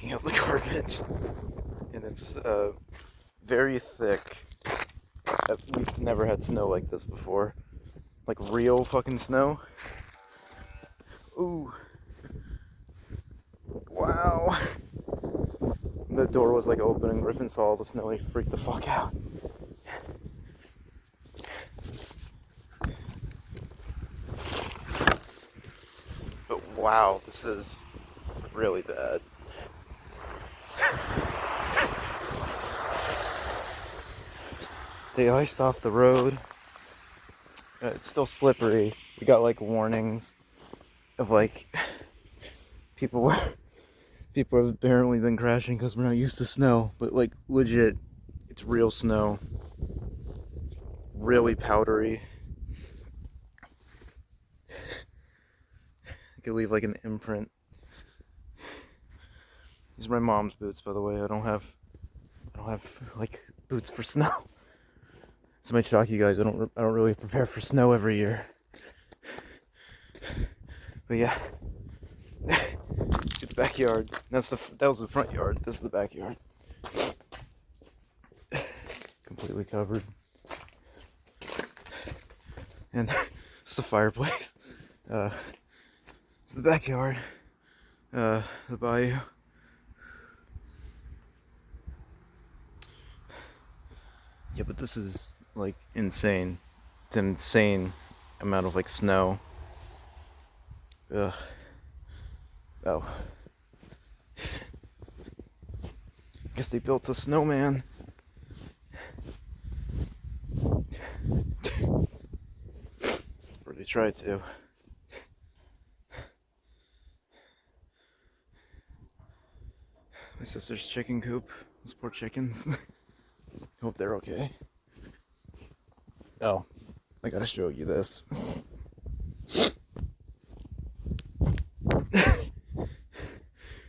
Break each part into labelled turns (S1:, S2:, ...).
S1: taking out the garbage, and it's very thick. We've never had snow like this before, like real fucking snow. Ooh, wow. The door was like open and Griffin saw all the snow and he freaked the fuck out. But wow, this is really bad. They iced off the road. It's still slippery. We got like warnings of like people have apparently been crashing because we're not used to snow. But like legit, it's real snow. Really powdery. It could leave like an imprint. These are my mom's boots, by the way. I don't have like boots for snow. This might shock you guys. I don't really prepare for snow every year. But yeah, see the backyard. That was the front yard. This is the backyard. Completely covered. And it's the fireplace. It's the backyard. The bayou. Yeah, but this is like insane. It's an insane amount of like snow. Ugh. Oh. Guess they built a snowman. Or they tried to. My sister's chicken coop. Those poor chickens. Hope they're okay. Oh, I gotta show you this.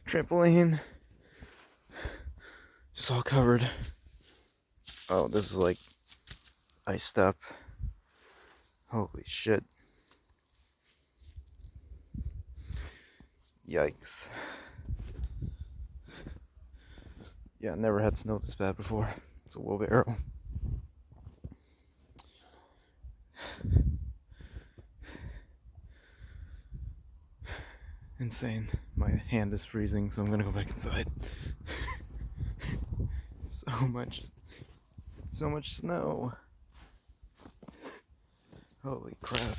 S1: Trampoline. Just all covered. Oh, this is like iced up. Holy shit. Yikes. Yeah, never had snow this bad before. It's a wheelbarrow. Insane. My hand is freezing, so I'm gonna go back inside. So much snow. Holy crap.